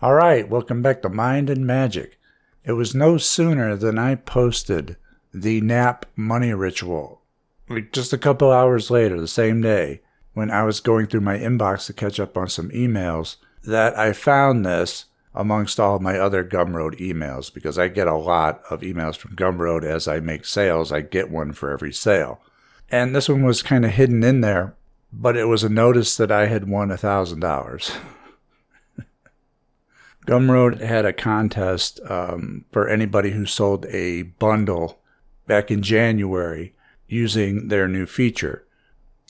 All right, welcome back to Mind and Magic. It was no sooner than I posted the nap money ritual. Just a couple hours later, the same day, when I was going through my inbox to catch up on some emails, that I found this amongst all my other Gumroad emails, because I get a lot of emails from Gumroad as I make sales. I get one for every sale. And this one was kind of hidden in there, but it was a notice that I had won $1,000. Gumroad had a contest for anybody who sold a bundle back in January using their new feature.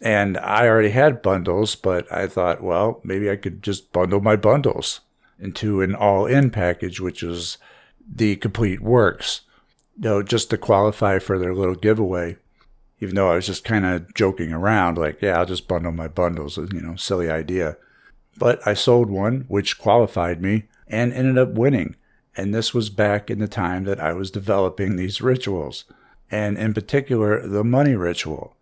And I already had bundles, but I thought, well, maybe I could just bundle my bundles into an all-in package, which is the complete works, just to qualify for their little giveaway. Even though I was just kind of joking around, like, yeah, I'll just bundle my bundles, silly idea. But I sold one, which qualified me, and ended up winning. And this was back in the time that I was developing these rituals, and in particular, the money ritual.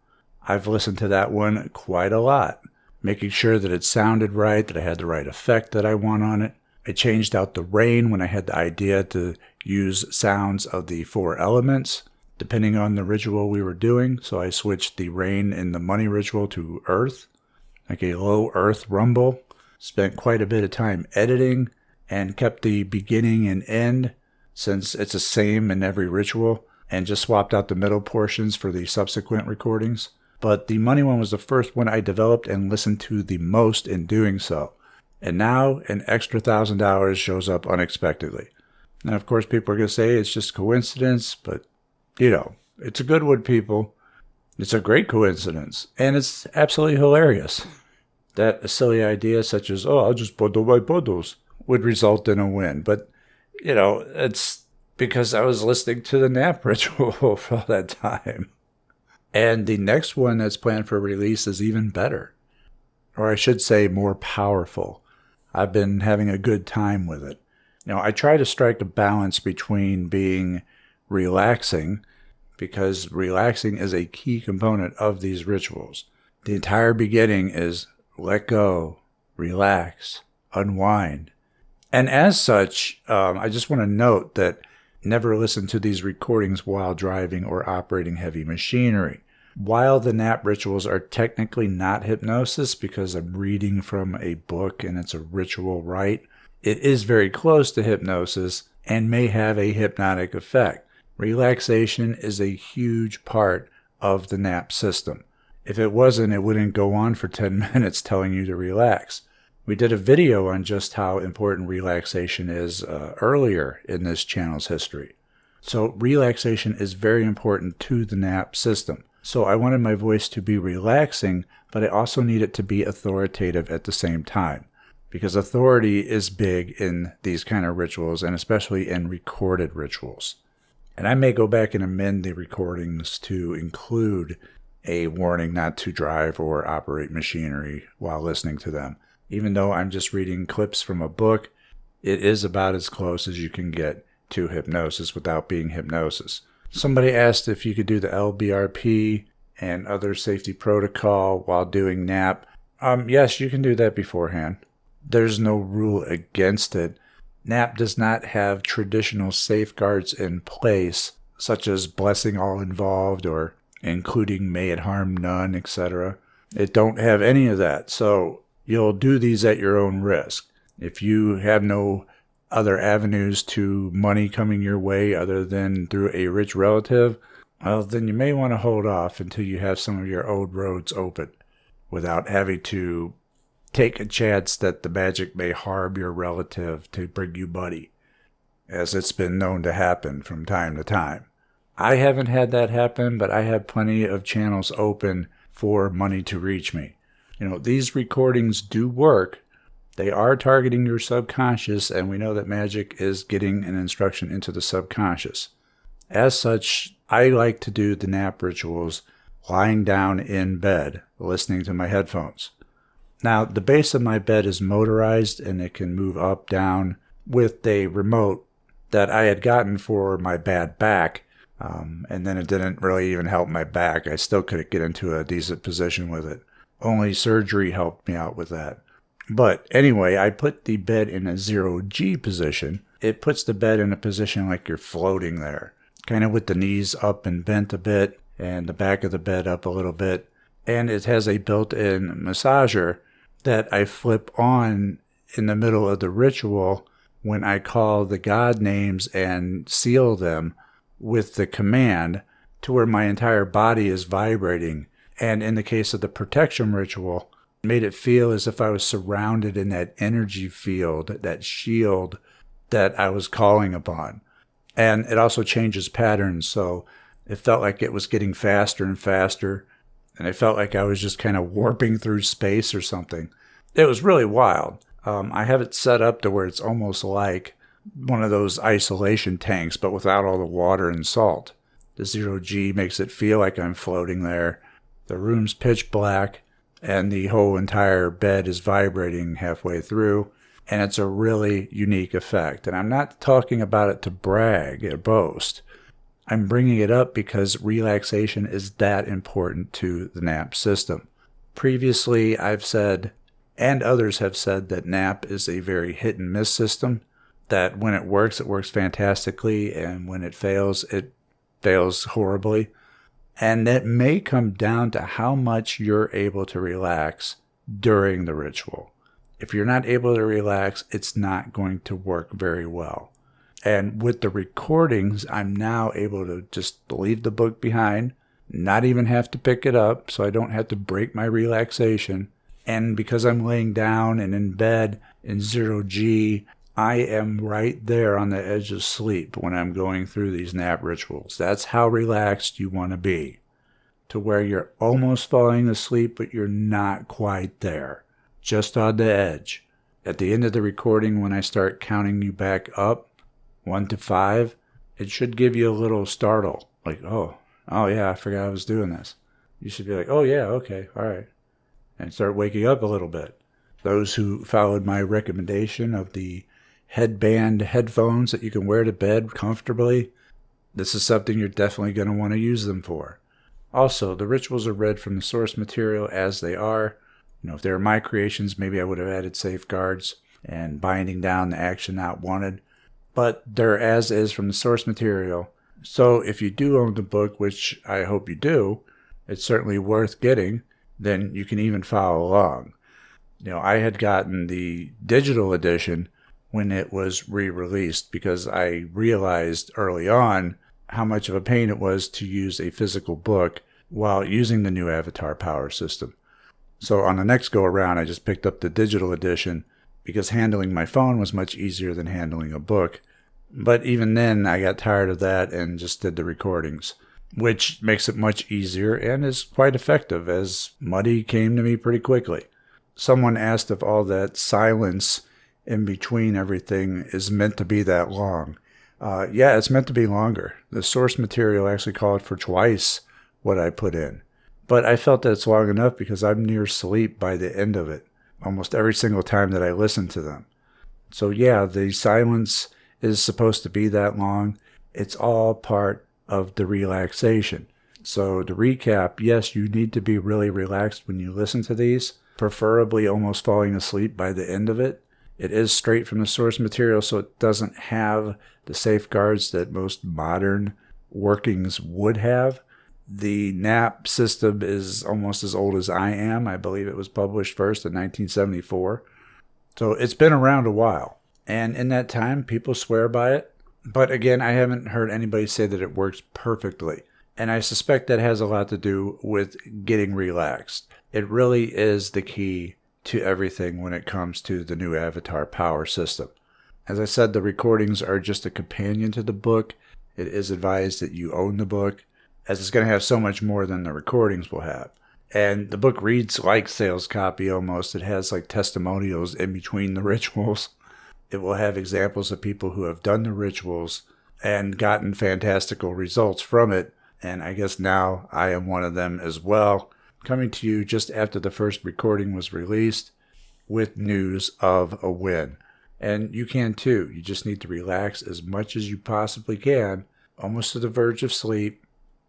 I've listened to that one quite a lot, making sure that it sounded right, that I had the right effect that I want on it. I changed out the rain when I had the idea to use sounds of the 4 elements, depending on the ritual we were doing. So I switched the rain in the money ritual to earth, like a low earth rumble. Spent quite a bit of time editing, and kept the beginning and end, since it's the same in every ritual, and just swapped out the middle portions for the subsequent recordings. But the money one was the first one I developed and listened to the most in doing so. And now an extra $1,000 shows up unexpectedly. Now, of course, people are going to say it's just coincidence, but, it's a good one, people. It's a great coincidence, and it's absolutely hilarious that a silly idea such as, I'll just bundle my bundles, would result in a win. But, it's because I was listening to the nap ritual for all that time. And the next one that's planned for release is even better. Or I should say more powerful. I've been having a good time with it. I try to strike a balance between being relaxing, because relaxing is a key component of these rituals. The entire beginning is let go, relax, unwind. And as such, I just want to note that never listen to these recordings while driving or operating heavy machinery. While the nap rituals are technically not hypnosis, because I'm reading from a book and it's a ritual rite, it is very close to hypnosis and may have a hypnotic effect. Relaxation is a huge part of the nap system. If it wasn't, it wouldn't go on for 10 minutes telling you to relax. We did a video on just how important relaxation is earlier in this channel's history. So relaxation is very important to the nap system. So I wanted my voice to be relaxing, but I also need it to be authoritative at the same time, because authority is big in these kind of rituals, and especially in recorded rituals. And I may go back and amend the recordings to include a warning not to drive or operate machinery while listening to them. Even though I'm just reading clips from a book, it is about as close as you can get to hypnosis without being hypnosis. Somebody asked if you could do the LBRP and other safety protocol while doing nap. Yes, you can do that beforehand. There's no rule against it. Nap does not have traditional safeguards in place, such as blessing all involved or including may it harm none, etc. It don't have any of that, so you'll do these at your own risk. If you have no other avenues to money coming your way other than through a rich relative, well, then you may want to hold off until you have some of your old roads open without having to take a chance that the magic may harm your relative to bring you money, as it's been known to happen from time to time. I haven't had that happen, but I have plenty of channels open for money to reach me. These recordings do work. They are targeting your subconscious, and we know that magic is getting an instruction into the subconscious. As such, I like to do the nap rituals lying down in bed, listening to my headphones. Now, the base of my bed is motorized, and it can move up, down with a remote that I had gotten for my bad back. And then it didn't really even help my back. I still couldn't get into a decent position with it. Only surgery helped me out with that. But anyway, I put the bed in a 0G position. It puts the bed in a position like you're floating there, kind of with the knees up and bent a bit and the back of the bed up a little bit. And it has a built-in massager that I flip on in the middle of the ritual when I call the God names and seal them with the command to where my entire body is vibrating. And in the case of the protection ritual, made it feel as if I was surrounded in that energy field, that shield that I was calling upon. And it also changes patterns, so it felt like it was getting faster and faster, and I felt like I was just kind of warping through space or something. It was really wild. I have it set up to where it's almost like one of those isolation tanks, but without all the water and salt. The 0G makes it feel like I'm floating there. The room's pitch black, and the whole entire bed is vibrating halfway through, and it's a really unique effect. And I'm not talking about it to brag or boast. I'm bringing it up because relaxation is that important to the NAP system. Previously, I've said, and others have said, that NAP is a very hit and miss system, that when it works fantastically, and when it fails horribly. And that may come down to how much you're able to relax during the ritual. If you're not able to relax, it's not going to work very well. And with the recordings, I'm now able to just leave the book behind, not even have to pick it up, so I don't have to break my relaxation. And because I'm laying down and in bed in 0G, I am right there on the edge of sleep when I'm going through these nap rituals. That's how relaxed you want to be, to where you're almost falling asleep, but you're not quite there, just on the edge. At the end of the recording, when I start counting you back up, 1 to 5, it should give you a little startle, like, oh yeah, I forgot I was doing this. You should be like, oh yeah, okay, all right, and start waking up a little bit. Those who followed my recommendation of the headband headphones that you can wear to bed comfortably, this is something you're definitely going to want to use them for. Also, the rituals are read from the source material as they are. If they were my creations, maybe I would have added safeguards and binding down the action not wanted. But they're as is from the source material. So if you do own the book, which I hope you do, it's certainly worth getting, then you can even follow along. I had gotten the digital edition when it was re-released because I realized early on how much of a pain it was to use a physical book while using the new Avatar power system. So on the next go around, I just picked up the digital edition because handling my phone was much easier than handling a book. But even then, I got tired of that and just did the recordings, which makes it much easier and is quite effective, as Muddy came to me pretty quickly. Someone asked if all that silence in between everything is meant to be that long. Yeah, it's meant to be longer. The source material actually called for twice what I put in. But I felt that it's long enough because I'm near sleep by the end of it, almost every single time that I listen to them. So yeah, the silence is supposed to be that long. It's all part of the relaxation. So to recap, yes, you need to be really relaxed when you listen to these, preferably almost falling asleep by the end of it. It is straight from the source material, so it doesn't have the safeguards that most modern workings would have. The NAP system is almost as old as I am. I believe it was published first in 1974. So it's been around a while. And in that time, people swear by it. But again, I haven't heard anybody say that it works perfectly. And I suspect that has a lot to do with getting relaxed. It really is the key to everything when it comes to the new Avatar power system. As I said, the recordings are just a companion to the book. It is advised that you own the book, as it's going to have so much more than the recordings will have. And the book reads like sales copy almost. It has like testimonials in between the rituals. It will have examples of people who have done the rituals and gotten fantastical results from it. And I guess now I am one of them as well, coming to you just after the first recording was released with news of a win. And you can too. You just need to relax as much as you possibly can, almost to the verge of sleep,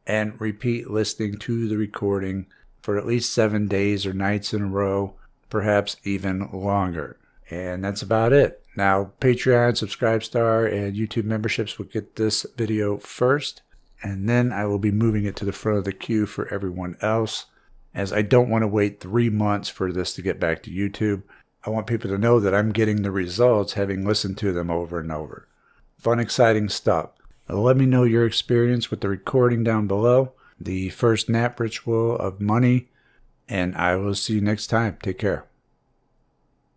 and repeat listening to the recording for at least 7 days or nights in a row, perhaps even longer. And that's about it. Now, Patreon, Subscribestar, and YouTube memberships will get this video first, and then I will be moving it to the front of the queue for everyone else, as I don't want to wait 3 months for this to get back to YouTube. I want people to know that I'm getting the results having listened to them over and over. Fun, exciting stuff. Let me know your experience with the recording down below, the first nap ritual of money, and I will see you next time. Take care.